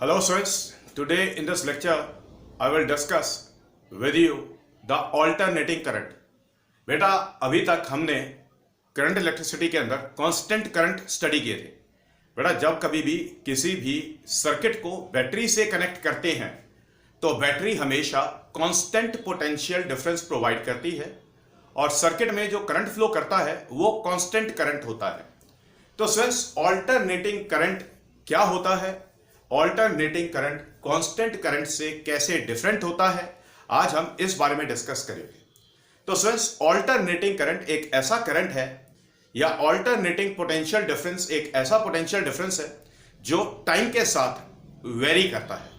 Hello students, today in this lecture I will discuss with you the alternating current. बेटा अभी तक हमने current electricity के अंदर कांस्टेंट करंट स्टडी किए थे। बेटा जब कभी भी किसी भी सर्किट को बैटरी से कनेक्ट करते हैं तो बैटरी हमेशा कांस्टेंट पोटेंशियल डिफरेंस प्रोवाइड करती है और सर्किट में जो करंट फ्लो करता है वो कांस्टेंट करंट होता है। तो स्टूडेंट्स ऑल्टरनेटिंग करंट क्या होता है, ऑल्टरनेटिंग करंट कांस्टेंट करंट से कैसे डिफरेंट होता है, आज हम इस बारे में डिस्कस करेंगे। तो स्टूडेंट्स ऑल्टरनेटिंग करंट एक ऐसा करंट है या ऑल्टरनेटिंग पोटेंशियल डिफरेंस एक ऐसा पोटेंशियल डिफरेंस है जो टाइम के साथ वेरी करता है,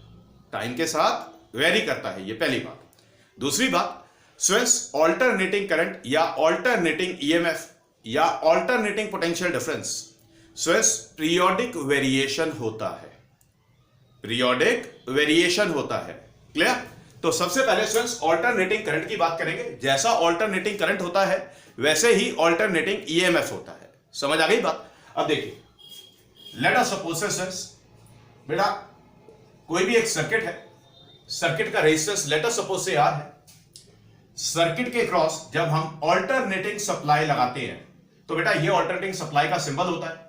टाइम के साथ वेरी करता है। ये पहली बात। दूसरी बात, स्टूडेंट्स ऑल्टरनेटिंग करंट या ऑल्टरनेटिंग ईएमएफ या alternating potential difference students periodic variation होता है, पीरियोडिक वेरिएशन होता है। क्लियर? तो सबसे पहले स्टूडेंट्स ऑल्टरनेटिंग करंट की बात करेंगे। जैसा ऑल्टरनेटिंग करंट होता है वैसे ही ऑल्टरनेटिंग ईएमएफ होता है। समझ आ गई बात? अब देखिए, लेट अस सपोज स्टूडेंट्स, बेटा कोई भी एक सर्किट है, सर्किट का रेजिस्टेंस लेट अस सपोज से आर है। सर्किट के क्रॉस जब हम ऑल्टरनेटिंग सप्लाई लगाते हैं तो बेटा ये ऑल्टरनेटिंग सप्लाई का सिंबल होता है।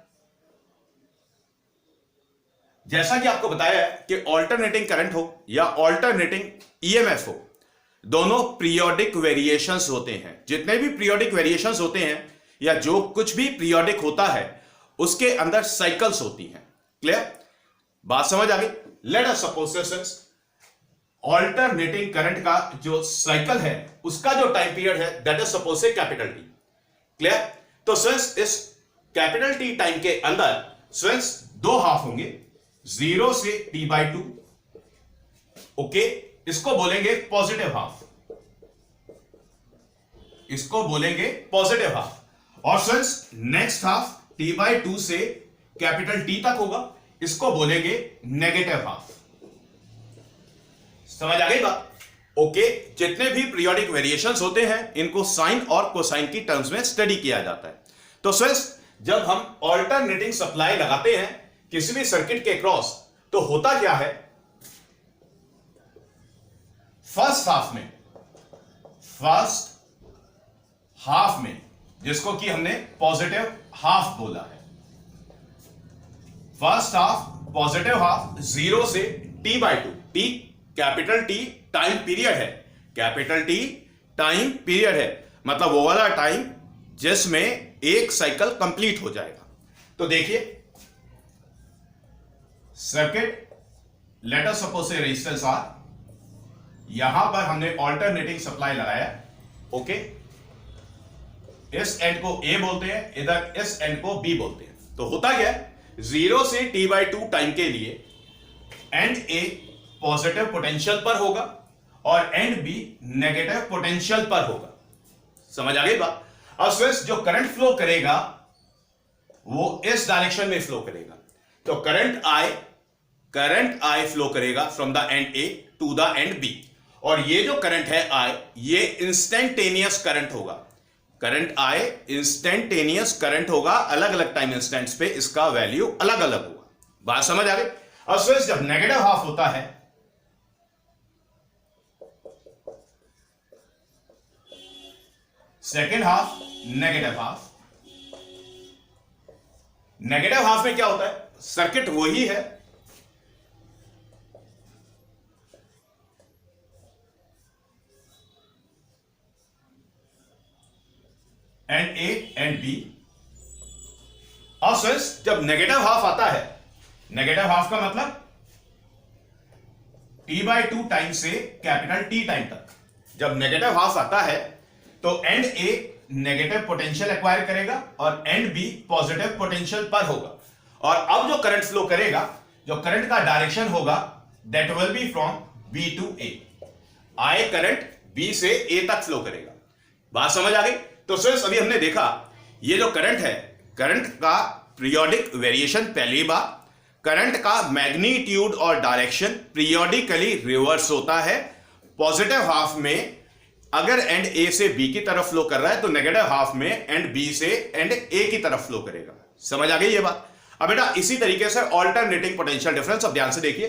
जैसा कि आपको बताया है कि ऑल्टरनेटिंग करंट हो या ऑल्टरनेटिंग ईएमएफ हो, दोनों पीरियोडिक वेरिएशंस होते हैं। जितने भी पीरियोडिक वेरिएशंस होते हैं या जो कुछ भी पीरियोडिक होता है उसके अंदर साइकिल्स होती हैं। क्लियर? बात समझ आ गई? Let us suppose alternating current का जो साइकिल है उसका जो टाइम पीरियड है दैट इज सपोज से कैपिटल टी। क्लियर? तो स्टूडेंट्स इस कैपिटल टी टाइम के अंदर स्टूडेंट्स दो हाफ होंगे, 0 से t/2। ओके, इसको बोलेंगे पॉजिटिव हाफ, इसको बोलेंगे पॉजिटिव हाफ। और स्टूडेंट्स नेक्स्ट हाफ t/2 से कैपिटल टी तक होगा, इसको बोलेंगे नेगेटिव हाफ। समझ आ गई बात? ओके, जितने भी पीरियोडिक वेरिएशंस होते हैं इनको साइन और कोसाइन की टर्म्स में स्टडी किया जाता है। तो स्टूडेंट्स जब हम ऑल्टरनेटिंग सप्लाई लगाते हैं किसी भी सर्किट के क्रॉस तो होता क्या है, फर्स्ट हाफ में जिसको कि हमने पॉजिटिव हाफ बोला है, फर्स्ट हाफ पॉजिटिव हाफ 0 से t/2। T capital T time period है, कैपिटल टी टाइम पीरियड है, मतलब वो वाला टाइम जिसमें एक साइकिल कंप्लीट हो जाएगा। तो देखिए सर्किट लेट अस सपोज से रेजिस्टेंस आर, यहां पर हमने ऑल्टरनेटिंग सप्लाई लगाया। ओके, इस एंड को ए बोलते हैं, इधर इस एंड को बी बोलते हैं। तो होता क्या है, 0 से t/2 टाइम के लिए एंड ए पॉजिटिव पोटेंशियल पर होगा और एंड बी नेगेटिव पोटेंशियल पर होगा। समझ आ गई बात? अब स्विच जो करंट फ्लो करेगा वो इस डायरेक्शन में फ्लो करेगा। तो करंट आई फ्लो करेगा from the end A to the end B, और ये जो करंट है आई ये इंस्टेंटेनियस करंट होगा। करंट आई इंस्टेंटेनियस करंट होगा, अलग अलग टाइम इंस्टेंट्स पे इसका वैल्यू अलग अलग होगा। बात समझ आ गई? अब स्विच जब नेगेटिव हाफ होता है, second half negative half, negative half में क्या होता है, सर्किट वही है, एंड ए एंड बी। और स्विच जब नेगेटिव हाफ आता है, नेगेटिव हाफ का मतलब t/2 टाइम से कैपिटल टी टाइम तक जब नेगेटिव हाफ आता है तो and A negative potential acquire करेगा और एंड बी पॉजिटिव पोटेंशियल पर होगा। और अब जो करंट फ्लो करेगा, जो करंट का डायरेक्शन होगा that will be from B to A. I current B से ए तक फ्लो करेगा। बात समझ आ गई? तो स्टूडेंट्स अभी हमने देखा ये जो करंट है, करंट का पीरियोडिक वेरिएशन, पहली बात करंट का मैग्नीट्यूड और डायरेक्शन पीरियोडिकली रिवर्स होता है। पॉजिटिव हाफ में अगर एंड ए से बी की तरफ फ्लो कर रहा है तो नेगेटिव हाफ में एंड बी से एंड ए की तरफ फ्लो करेगा। समझ आ गई ये बात? अब बेटा इसी तरीके से ऑल्टरनेटिंग पोटेंशियल डिफरेंस, अब ध्यान से देखिए,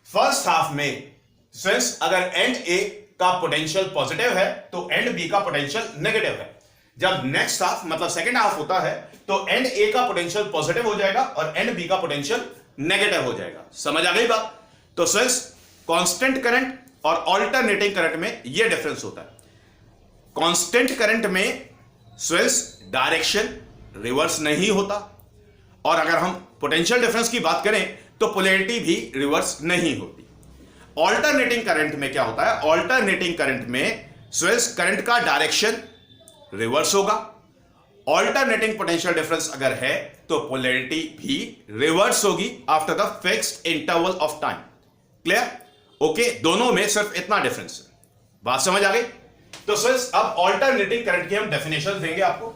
फर्स्ट हाफ में सिंस अगर एंड ए का पोटेंशियल पॉजिटिव है तो एंड बी का पोटेंशियल नेगेटिव है। जब नेक्स्ट हाफ मतलब सेकेंड हाफ होता है तो एंड ए का पोटेंशियल पॉजिटिव हो जाएगा और एंड बी का पोटेंशियल नेगेटिव हो जाएगा। समझ आ गई बात? तो सिंस कांस्टेंट करंट और ऑल्टरनेटिंग करंट में यह डिफरेंस होता है। कांस्टेंट करंट में स्विच डायरेक्शन रिवर्स नहीं होता, और अगर हम पोटेंशियल डिफरेंस की बात करें तो पोलैरिटी भी रिवर्स नहीं होती। ऑल्टरनेटिंग करंट में क्या होता है? ऑल्टरनेटिंग करंट में स्विच करंट का डायरेक्शन रिवर्स होगा। ऑल्टरनेटिंग पोटेंशियल डिफरेंस अगर है तो पोलैरिटी भी रिवर्स होगी after the fixed interval of time. Clear? Okay, दोनों में सिर्फ इतना डिफरेंस है। बात समझ आ गई? तो सिर्फ अब ऑल्टरनेटिंग करंट की हम डेफिनेशन देंगे आपको।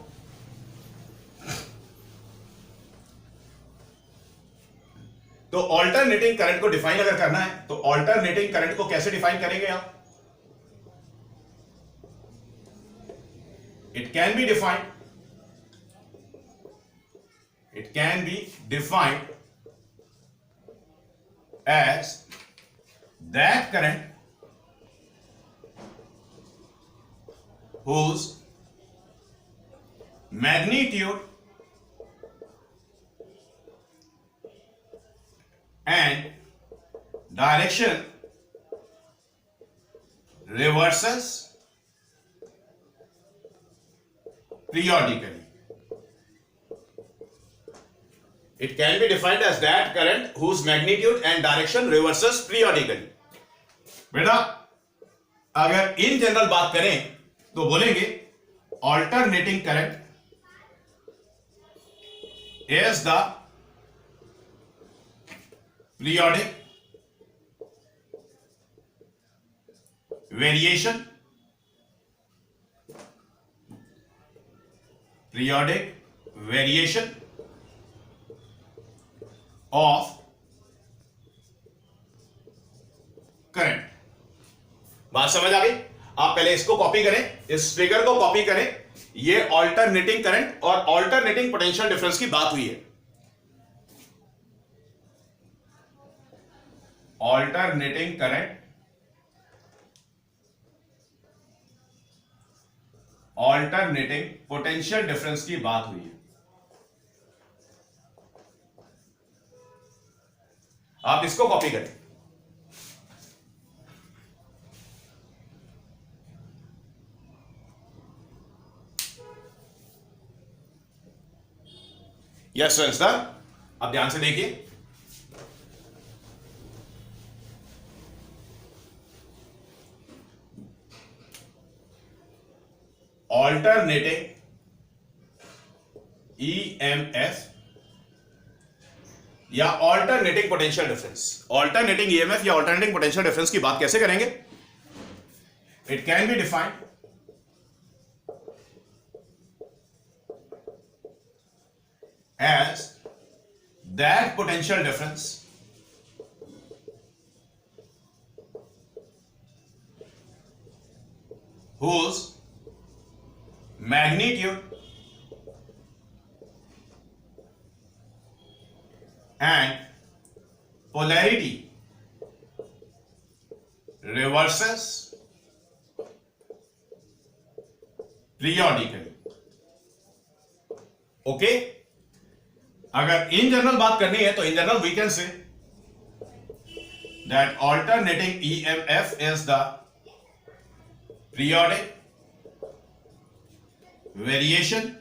तो ऑल्टरनेटिंग करंट को डिफाइन अगर करना है तो ऑल्टरनेटिंग करंट को कैसे डिफाइन करेंगे आप? It can be defined as that current whose magnitude and direction reverses periodically. It can be defined as that current whose magnitude and direction reverses periodically. बेटा अगर इन जनरल बात करें तो बोलेंगे alternating current is the periodic variation of current. बात समझ आ गई? आप पहले इसको कॉपी करें, इस फिगर को कॉपी करें। ये ऑल्टरनेटिंग करंट और ऑल्टरनेटिंग पोटेंशियल डिफरेंस की बात हुई है। Alternating current, alternating potential difference की बात हुई है। आप इसको कॉपी करें। यस सर, अब ध्यान से देखिए। ऑल्टरनेटिंग ईएमएफ या alternating potential difference, alternating EMF या ऑल्टरनेटिंग पोटेंशियल डिफरेंस की बात कैसे करेंगे? It can be defined as that potential difference whose magnitude and polarity reverses periodically. Okay? अगर इन जनरल बात करनी है तो in general we can say that alternating EMF is the periodic variation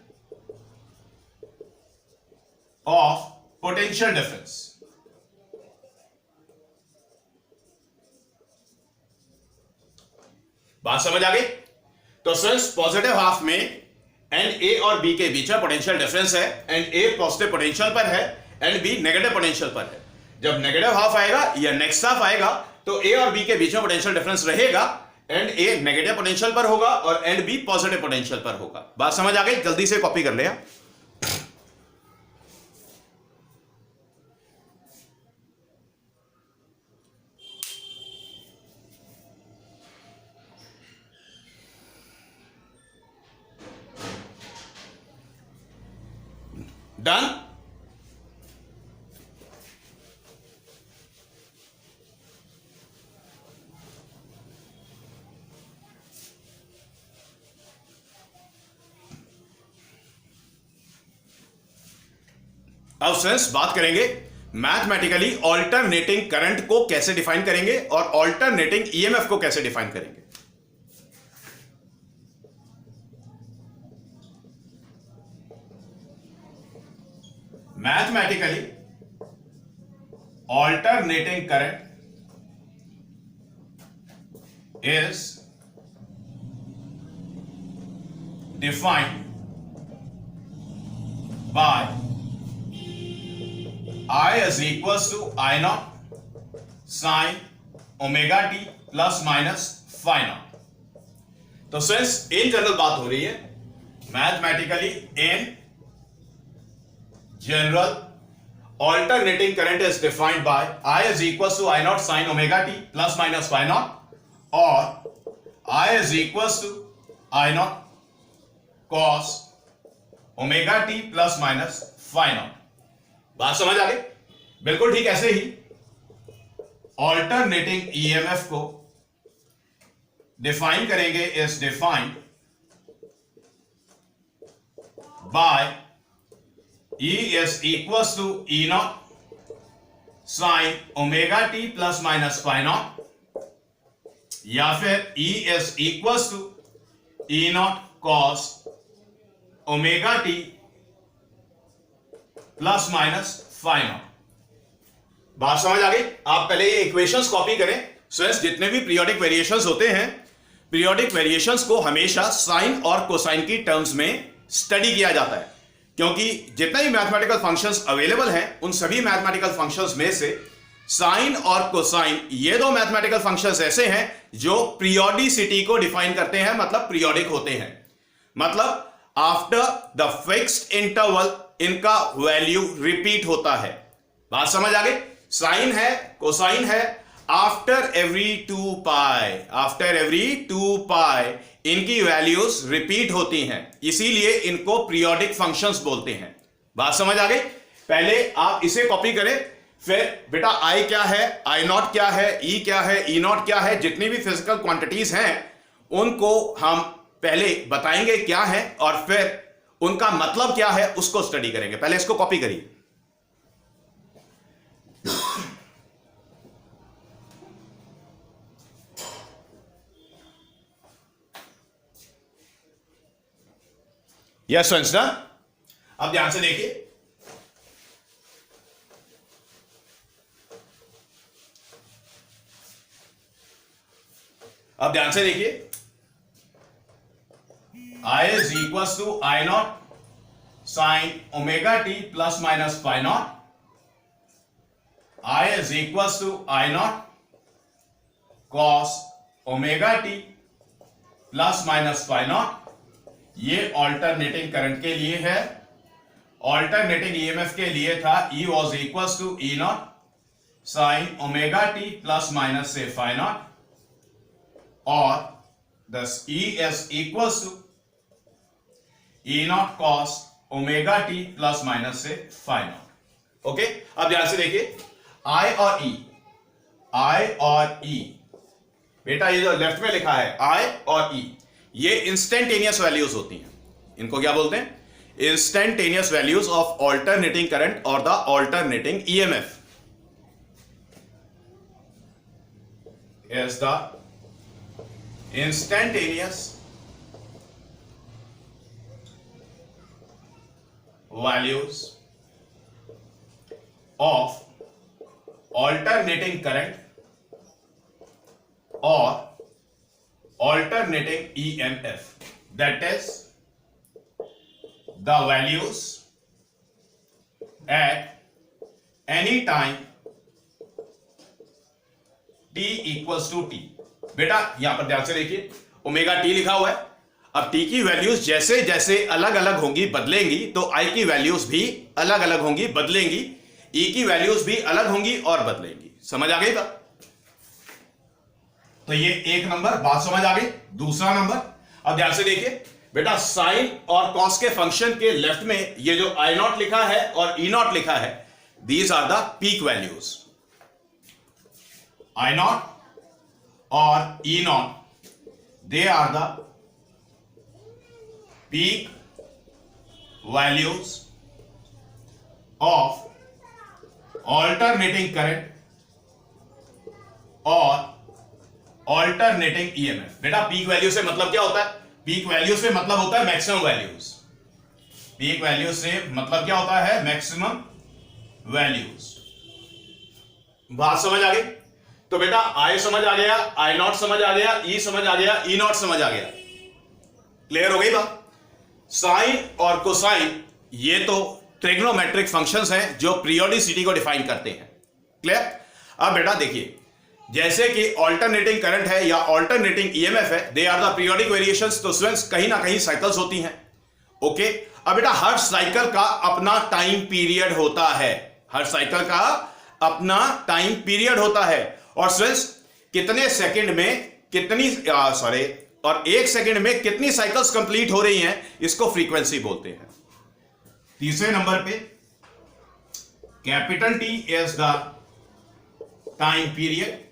of potential difference. बात समझ आ गई? तो सिर्फ पॉजिटिव हाफ में एंड ए और बी के बीच में पोटेंशियल डिफरेंस है, एंड ए पॉजिटिव पोटेंशियल पर है एंड बी नेगेटिव पोटेंशियल पर है। जब नेगेटिव हाफ आएगा या नेक्स्ट हाफ आएगा तो ए और बी के बीच में पोटेंशियल डिफरेंस रहेगा, एंड ए नेगेटिव पोटेंशियल पर होगा और एंड बी पॉजिटिव पोटेंशियल पर होगा। बात समझ आ गई? जल्दी से कॉपी कर ले। डन? अब फ्रेंड्स बात करेंगे मैथमेटिकली ऑल्टरनेटिंग करंट को कैसे डिफाइन करेंगे और ऑल्टरनेटिंग ईएमएफ को कैसे डिफाइन करेंगे। Mathematically alternating current is defined by I is equals to I naught sin omega t plus minus phi naught। तो फ्रेंड्स इन जनरल बात हो रही है mathematically in general alternating current is defined by I is equals to I naught sin omega t plus minus phi naught और I is equals to I naught cos omega t plus minus phi naught। बात समझ आ गई? बिल्कुल ठीक ऐसे ही alternating EMF को define करेंगे is defined bye E is equals to E naught sin omega t plus minus phi naught या फिर E is equals to E naught cos omega t plus minus phi naught। बात समझ आ गई? आप पहले ये इक्वेशंस कॉपी करें। फ्रेंड्स जितने भी पीरियोडिक वेरिएशंस होते हैं, पीरियोडिक वेरिएशंस को हमेशा साइन और कोसाइन की टर्म्स में स्टडी किया जाता है, क्योंकि जितने भी मैथमेटिकल फंक्शंस अवेलेबल हैं उन सभी मैथमेटिकल फंक्शंस में से साइन और कोसाइन ये दो मैथमेटिकल फंक्शंस ऐसे हैं जो पीरियोडिसिटी को डिफाइन करते हैं, मतलब पीरियोडिक होते हैं, मतलब आफ्टर द फिक्स्ड इंटरवल इनका वैल्यू रिपीट होता है। बात समझ आ गई? साइन है, कोसाइन है, आफ्टर एवरी 2 पाई, आफ्टर एवरी 2 पाई इनकी वैल्यूज रिपीट होती हैं, इसीलिए इनको पीरियोडिक फंक्शंस बोलते हैं। बात समझ आ गई? पहले आप इसे कॉपी करें, फिर बेटा आई क्या है, आई नॉट क्या है, ई क्या है, ई नॉट क्या है, जितनी भी फिजिकल क्वांटिटीज हैं उनको हम पहले बताएंगे क्या है और फिर उनका मतलब क्या है उसको स्टडी करेंगे। पहले इसको कॉपी करिए। यस फ्रेंड्स ना, अब ध्यान से देखिए। अब ध्यान से देखिए, I is equals to I naught sin omega t plus minus phi naught, I is equals to I naught cos omega t plus minus phi naught। ये ऑल्टरनेटिंग करंट के लिए है। ऑल्टरनेटिंग ईएमएफ के लिए था E was equals to E naught sin omega t plus minus से phi naught और thus E is equals to E naught cos omega t plus minus से phi naught। ओके, अब ध्यान से देखिए, I और E, I और E, बेटा ये जो लेफ्ट में लिखा है I और E, ये इंस्टेंटेनियस वैल्यूज होती हैं। इनको क्या बोलते हैं? Instantaneous values of alternating current और the alternating EMF is the instantaneous values of alternating current or alternating EMF, that is the values at any time t equals to t। बेटा यहां पर ध्यान से देखिए, ओमेगा टी लिखा हुआ है। अब टी की वैल्यूज जैसे जैसे अलग अलग होंगी, बदलेंगी, तो आई की वैल्यूज भी अलग अलग होंगी, बदलेंगी, ई की वैल्यूज भी अलग होंगी और बदलेंगी। समझ आ गई बात? तो ये एक नंबर बात समझ आ गई। दूसरा नंबर, अब ध्यान से देखिए बेटा, साइन और कॉस के फंक्शन के लेफ्ट में ये जो आई नॉट लिखा है और ई नॉट लिखा है, these are the peak values. I naught और E naught, they are the peak values of alternating current और ऑल्टरनेटिंग ईएमएफ। बेटा पीक वैल्यू से मतलब क्या होता है? पीक वैल्यू से मतलब होता है मैक्सिमम वैल्यूज। पीक वैल्यू से मतलब क्या होता है? Maximum values. बात समझ आ गई? तो बेटा आई समझ आ गया, आई नॉट समझ आ गया, ई समझ आ गया, ई नॉट समझ आ गया। क्लियर हो गई बात? साइन और कोसाइन ये तो ट्रिग्नोमेट्रिक फंक्शंस हैं जो पीरियोडिसिटी को डिफाइन करते हैं। क्लियर? अब बेटा देखिए, जैसे कि ऑल्टरनेटिंग करंट है या ऑल्टरनेटिंग ईएमएफ है, they are the periodic variations, तो स्टूडेंट्स कहीं ना कहीं साइकिल्स होती हैं। ओके, अब बेटा हर साइकिल का अपना टाइम पीरियड होता है। हर साइकिल का अपना टाइम पीरियड होता है। और स्टूडेंट्स कितने सेकंड में कितनी और एक सेकंड में कितनी साइकिल्स कंप्लीट हो रही हैं, इसको फ्रीक्वेंसी बोलते हैं। तीसरे नंबर पे capital T is the time period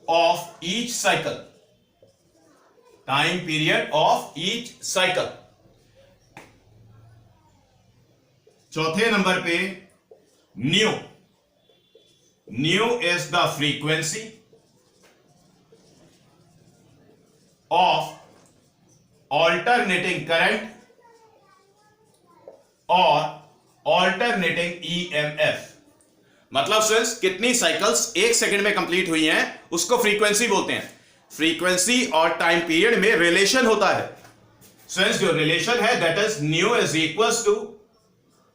of each cycle, time period of each cycle। चौथे नंबर पे new is the frequency of alternating current और alternating EMF। मतलब सिर्फ कितनी साइकिल्स एक सेकंड में कंप्लीट हुई हैं उसको फ्रीक्वेंसी बोलते हैं। फ्रीक्वेंसी और टाइम पीरियड में रिलेशन होता है। सिंस जो रिलेशन है that is nu is equals to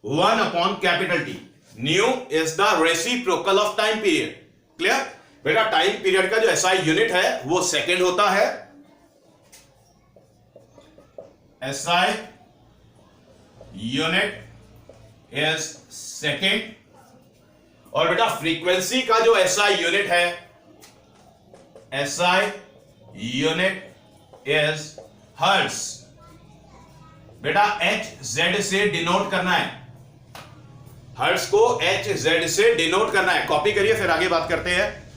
1 upon capital T. Nu is the reciprocal of time period. Clear? बेटा टाइम पीरियड का जो एसआई यूनिट है वो सेकंड होता है। SI unit is second. और बेटा फ्रीक्वेंसी का जो एसआई यूनिट है, एसआई यूनिट इज हर्ट्ज। बेटा एच जेड से डिनोट करना है। हर्ट्ज को एच जेड से डिनोट करना है। कॉपी करिए फिर आगे बात करते हैं।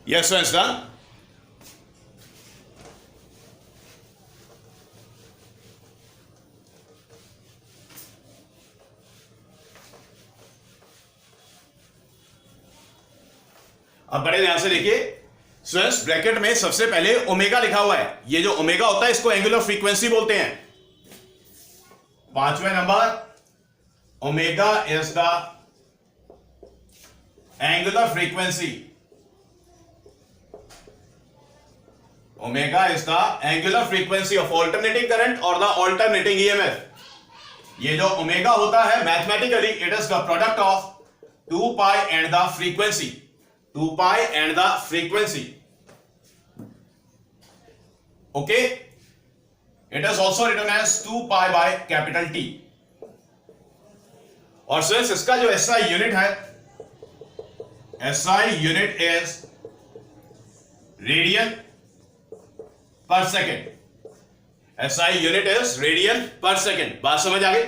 Yes, friends, done? अब बड़े ध्यान से देखिए, स्टूडेंट्स ब्रैकेट में सबसे पहले ओमेगा लिखा हुआ है। ये जो ओमेगा होता है इसको एंगुलर फ्रीक्वेंसी बोलते हैं। पांचवें number, omega is the angular frequency. Omega is the angular frequency of alternating current और द ऑल्टरनेटिंग ईएमएफ। ये जो ओमेगा होता है mathematically it is the product of 2 pi and the frequency. 2 pi and the frequency. Okay, it is also written as 2 pi by capital T. और since इसका जो SI unit है, SI unit is radian per second. SI unit is radian per second. बात समझ आ गई?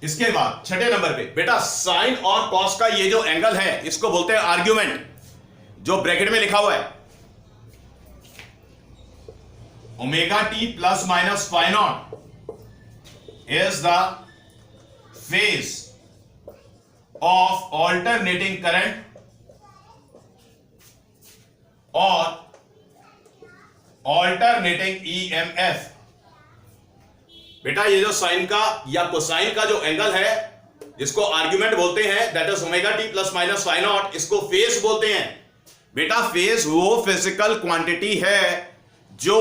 इसके बाद छठे नंबर पे बेटा साइन और कॉस का ये जो एंगल है इसको बोलते हैं आर्ग्यूमेंट, जो ब्रैकेट में लिखा हुआ है। Omega T plus minus phi naught is the phase of alternating current और ऑल्टरनेटिंग ईएमएफ। बेटा ये जो साइन का या कोसाइन का जो एंगल है जिसको आर्ग्यूमेंट बोलते हैं that is omega T plus minus phi naught, इसको फेज बोलते हैं। बेटा फेज वो फिजिकल क्वांटिटी है जो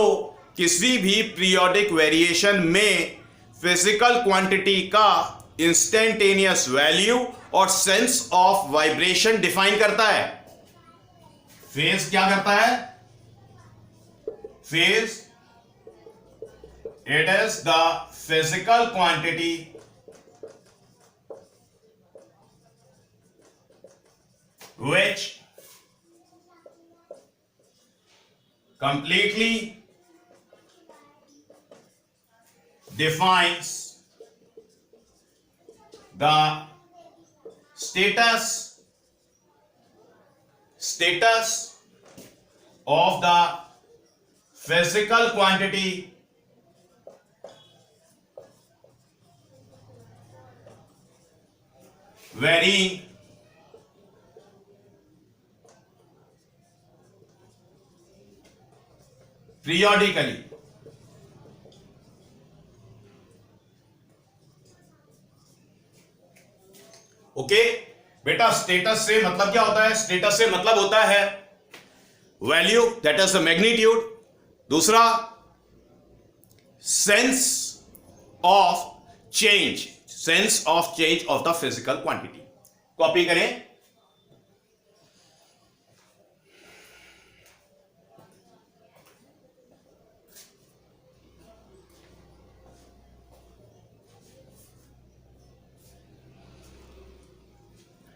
किसी भी पीरियोडिक वेरिएशन में फिजिकल क्वांटिटी का इंस्टेंटेनियस वैल्यू और सेंस ऑफ वाइब्रेशन डिफाइन करता है। फेज क्या करता है? Phase, it is the physical quantity which completely defines the status of the physical quantity varying periodically. Okay बेटा, स्टेटस से मतलब क्या होता है? स्टेटस से मतलब होता है value, that is the magnitude. दूसरा, sense of change of the physical quantity. Copy करें।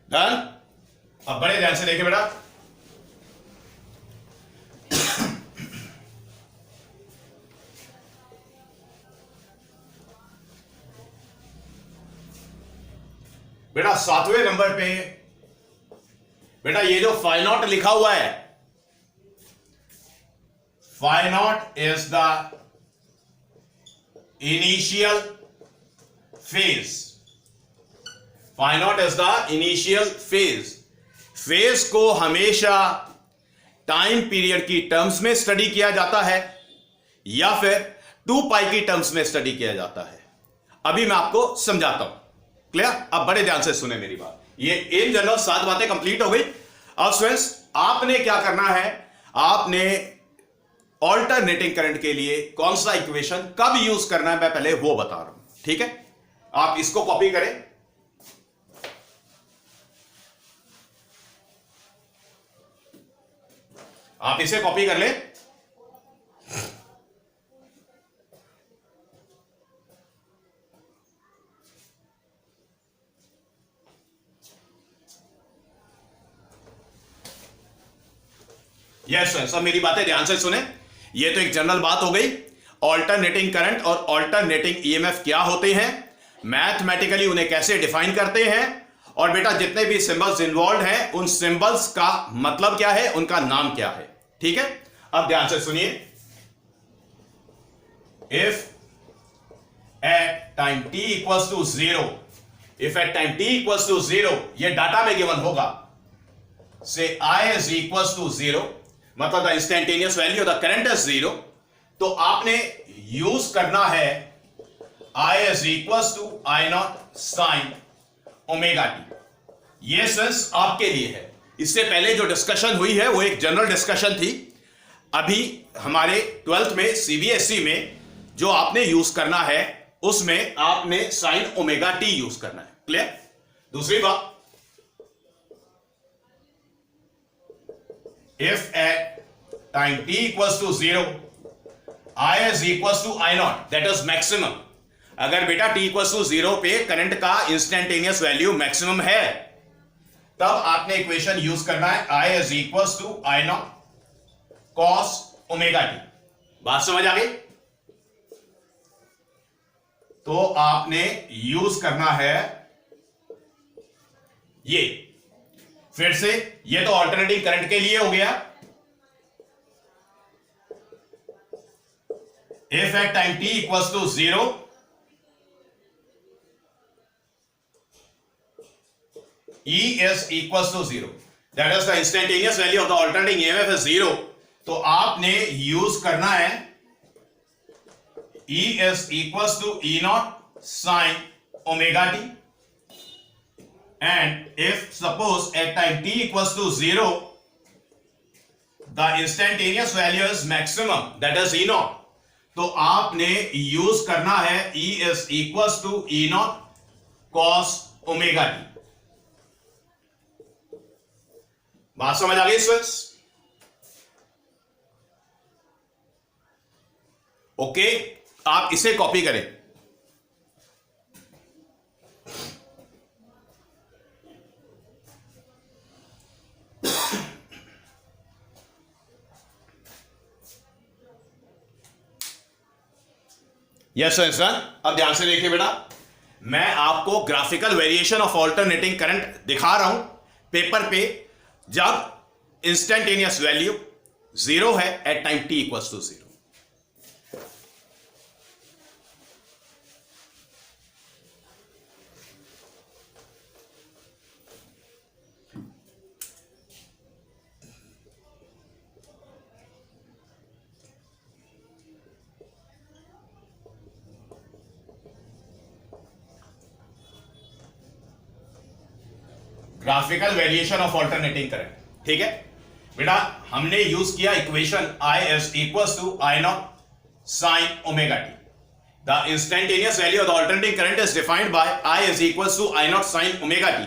डन। अब बड़े ध्यान से देखिए बेटा, बेटा 7वें नंबर पे बेटा ये जो फाई नॉट लिखा हुआ है, phi naught is the initial phase. Phi naught is the initial phase. Phase को हमेशा टाइम पीरियड की टर्म्स में स्टडी किया जाता है या फिर 2 पाई की टर्म्स में स्टडी किया जाता है। अभी मैं आपको समझाता हूं। क्लियर? अब बड़े ध्यान से सुने मेरी बात। ये इन जनरल 7 बातें कंप्लीट हो गई। अब स्टूडेंट्स, आपने क्या करना है? आपने ऑल्टरनेटिंग करंट के लिए कौन सा इक्वेशन कब यूज करना है, मैं पहले वो बता रहा हूं। ठीक है, आप इसको कॉपी करें। आप इसे कॉपी कर ले। यस सर, सब मेरी बातें ध्यान से सुने। ये तो एक जनरल बात हो गई। ऑल्टरनेटिंग करंट और ऑल्टरनेटिंग ईएमएफ क्या होते हैं, मैथमेटिकली उन्हें कैसे डिफाइन करते हैं, और बेटा जितने भी सिंबल्स इन्वॉल्व हैं उन सिंबल्स का मतलब क्या है, उनका नाम क्या है। ठीक है, अब ध्यान से सुनिए। If at time t equals to 0, if at time t equals to 0, ये डाटा में गिवन होगा, से I इज इक्वल्स टू 0, मतलब the instantaneous value of the current is 0, तो आपने यूज करना है I is equals to I naught sine omega T. ये सेंस आपके लिए है। इससे पहले जो डिस्कशन हुई है वो एक जनरल डिस्कशन थी। अभी हमारे 12th में सीबीएसई में जो आपने यूज करना है उसमें आपने साइन ओमेगा टी यूज करना है। क्लियर? दूसरी बात, if at time t equals to 0 I is equals to I naught, that is maximum. अगर बेटा t इक्वल्स टू 0 पे करंट का इंस्टेंटेनियस वैल्यू मैक्सिमम है, तब आपने इक्वेशन यूज करना है I is equals to I naught cos omega T. बात समझ आ गई? तो आपने यूज करना है ये। फिर से, ये तो ऑल्टरनेटिंग करंट के लिए हो गया। If at time t equals to 0 E is equals to 0, that is the instantaneous value of the alternating EMF is 0, तो आपने यूज करना है E is equals to E naught sin omega t, and if suppose at time t equals to 0 the instantaneous value is maximum, that is E naught, तो आपने use करना है E is equals to E naught cos omega t। बात समझ आ गई students? Okay, आप इसे कॉपी करें। Yes sir. अब ध्यान से देखिए बेटा, मैं आपको graphical variation of alternating current दिखा रहा हूं पेपर पे, जब इंस्टेंटेनियस वैल्यू जीरो है at time t equals to zero. Graphical variation of alternating current, ठीक है बेटा। हमने यूज किया equation I is equals to I naught sine omega T. The instantaneous value of the alternating current is defined by I is equals to I naught sine omega T.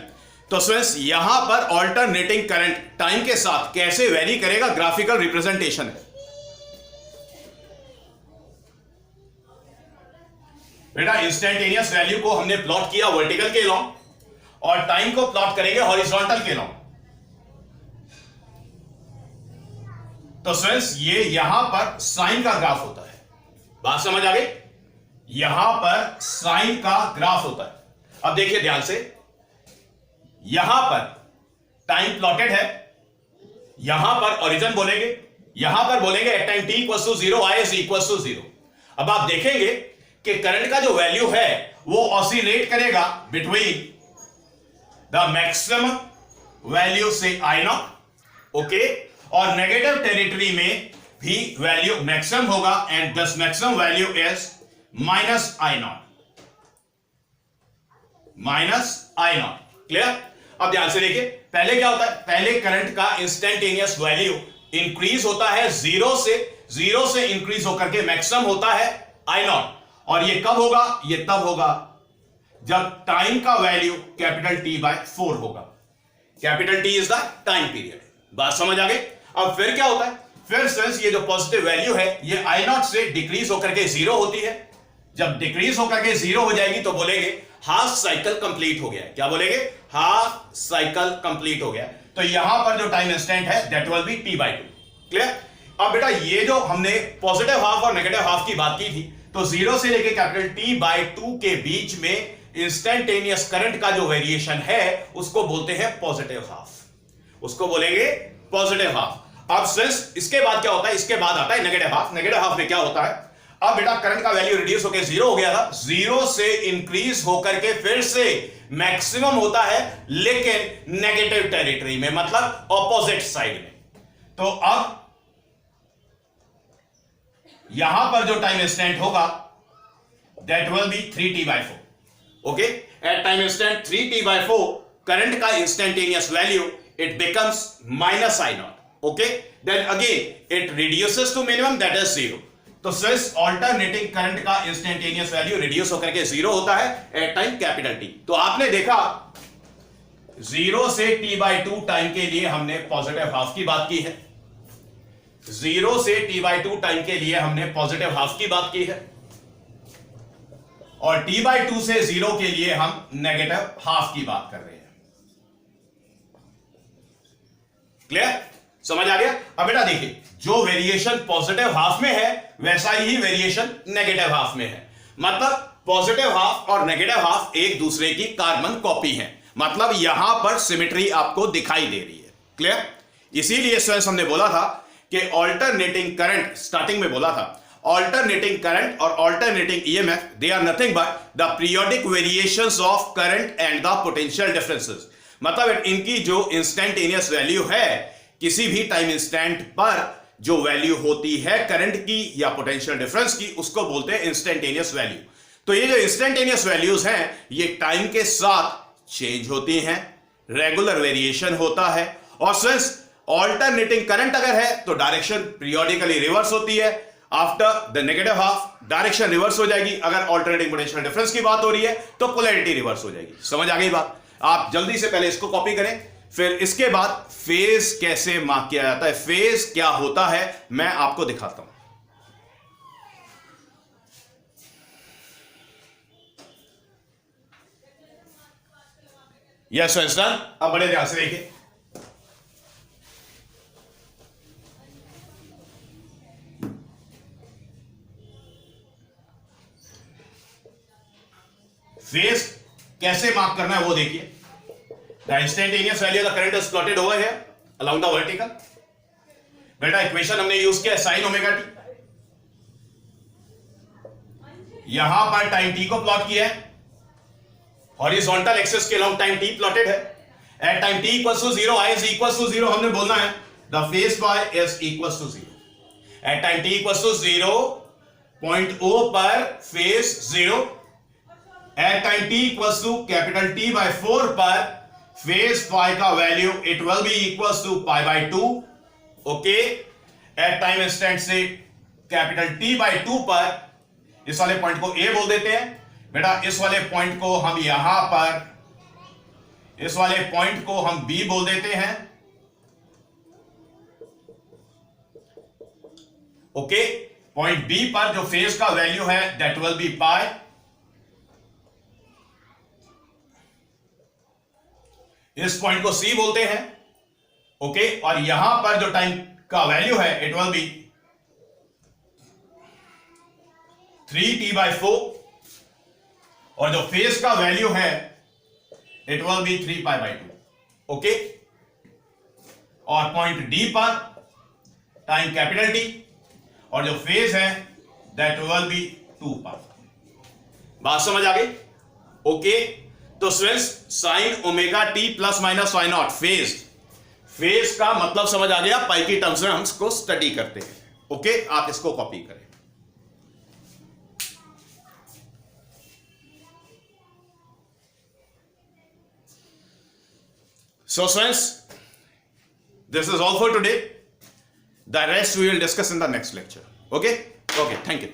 तो students यहां पर alternating current time के साथ कैसे very करेगा, graphical representation है बेटा। Instantaneous value को हमने प्लॉट किया वर्टिकल के लॉन्ग और टाइम को प्लॉट करेंगे हॉरिजॉन्टल के लॉन्ग। तो स्टूडेंट्स ये यहां पर साइन का ग्राफ होता है, बात समझ आ गई। यहां पर साइन का ग्राफ होता है। अब देखिए ध्यान से, यहां पर टाइम प्लॉटेड है, यहां पर ओरिजिन बोलेंगे, यहां पर बोलेंगे at time t equals to zero I is equals to zero. अब आप देखेंगे कि करंट का जो वैल्यू है वो ऑसिलेट करेगा बिटवीन द मैक्सिमम वैल्यू से I नॉट, ओके, और नेगेटिव टेरिटरी में भी वैल्यू मैक्सिमम होगा and this maximum value is minus I not, minus I not. Clear? अब ध्यान से देखिए, पहले क्या होता है, पहले करंट का इंस्टेंटेनियस वैल्यू इंक्रीज होता है जीरो से इंक्रीज होकर के मैक्सिमम होता है I नॉट। और ये कब होगा, ये तब होगा जब टाइम का वैल्यू कैपिटल T बाय 4 होगा। Capital T is the time period. बात समझ आ गई? अब फिर क्या होता है, फिर स्टूडेंट्स ये जो पॉजिटिव वैल्यू है ये I नॉट से डिक्रीज होकर के जीरो होती है। जब डिक्रीज होकर के जीरो हो जाएगी तो बोलेंगे हाफ साइकिल कंप्लीट हो गया। क्या बोलेंगे? हाफ साइकिल कंप्लीट हो गया। तो यहां पर जो टाइम इंस्टेंट है that will B t by 2। Clear? अब बेटा ये जो हमने पॉजिटिव हाफ और नेगेटिव हाफ की बात की थी, तो जीरो से लेके कैपिटल T by 2 के बीच में इंस्टेंटेनियस करंट का जो वेरिएशन है उसको बोलते हैं पॉजिटिव हाफ, उसको बोलेंगे पॉजिटिव हाफ। अब स्टूडेंट्स इसके बाद क्या होता है, इसके बाद आता है नेगेटिव हाफ। नेगेटिव हाफ में क्या होता है, अब बेटा करंट का वैल्यू रिड्यूस होकर जीरो हो गया था, जीरो से इंक्रीज होकर के फिर से मैक्सिमम होता है लेकिन नेगेटिव टेरिटरी में, मतलब ऑपोजिट साइड में। तो अब यहां पर जो टाइम इंस्टेंट होगा that will be 3t by 4। Okay, at time instant 3t by 4 current का instantaneous value it becomes minus I naught. Okay, then again it reduces to minimum that is zero. तो सिर्फ alternating current का instantaneous value reduce होकर के zero होता है at time capital T। तो आपने देखा जीरो से t by 2 टाइम के लिए हमने पॉजिटिव हाफ की बात की है, जीरो से t by 2 टाइम के लिए हमने पॉजिटिव हाफ की बात की है, और t by 2 से जीरो के लिए हम नेगेटिव हाफ की बात कर रहे हैं। क्लियर? समझ आ गया? अब बेटा देखिए, जो वेरिएशन पॉजिटिव हाफ में है वैसा ही वेरिएशन नेगेटिव हाफ में है। मतलब पॉजिटिव हाफ और नेगेटिव हाफ एक दूसरे की कार्बन कॉपी है, मतलब यहां पर सिमेट्री आपको दिखाई दे रही है। क्लियर? इसीलिए स्टूडेंट्स हमने बोला था कि ऑल्टरनेटिंग करंट, स्टार्टिंग में बोला था ऑल्टरनेटिंग करंट और alternating EMF they are nothing but the periodic variations of current and the potential differences. मतलब इनकी जो इंस्टेंटेनियस वैल्यू है, किसी भी टाइम इंस्टेंट पर जो वैल्यू होती है करंट की या पोटेंशियल डिफरेंस की, उसको बोलते हैं इंस्टेंटेनियस वैल्यू। तो ये जो इंस्टेंटेनियस वैल्यूज हैं ये टाइम के साथ चेंज होती हैं, रेगुलर वेरिएशन होता है। और सिंस ऑल्टरनेटिंग करंट अगर है तो डायरेक्शन पीरियोडिकली रिवर्स होती है। After the negative half direction reverse हो जाएगी। अगर ऑल्टरनेटिंग पोटेंशियल डिफरेंस की बात हो रही है तो पोलैरिटी रिवर्स हो जाएगी। समझ आ गई बात? आप जल्दी से पहले इसको कॉपी करें, फिर इसके बाद फेज कैसे मार्क किया जाता है, फेज क्या होता है मैं आपको दिखाता हूं। Yes so done. अब बड़े ध्यान से देखिए, फेज कैसे मार्क करना है वो देखिए। The instantaneous value of the current is plotted over here along the vertical. बेटा इक्वेशन हमने यूज किया साइन ओमेगा टी, यहां पर टाइम टी को प्लॉट किया है, हॉरिजॉन्टल एक्सिस के अलोंग टाइम टी प्लॉटेड है। At time T equals to 0 I is equals to 0 हमने बोलना है the phase by is equals to 0। At time T equals to 0 point ओ पर phase 0। At time T equals to capital T by 4 पर phase pi का value it will be equals to pi by 2। Okay, at time instant से capital T by 2 पर इस वाले point को A बोल देते हैं। बेटा इस वाले पॉइंट को हम यहां पर, इस वाले पॉइंट को हम B बोल देते हैं। ओके, पॉइंट B पर जो फेज का वैल्यू है दैट विल बी पाई। इस पॉइंट को C बोलते हैं। ओके, और यहां पर जो टाइम का वैल्यू है it will be 3t by 4 और जो फेज का वैल्यू है it will B 3 pi by 2। Okay, और पॉइंट D पर टाइम कैपिटल T और जो फेज है दैट विल बी 2 पाई। बात समझ आ गई? ओके, तो students sine omega T plus minus Y naught phase का मतलब समझ आ गया, पाई की टर्म्स में हम इसको स्टडी करते हैं। ओके, आप इसको कॉपी करें। So friends, this is all for today. The rest we will discuss in the next lecture. Okay? Okay, thank you.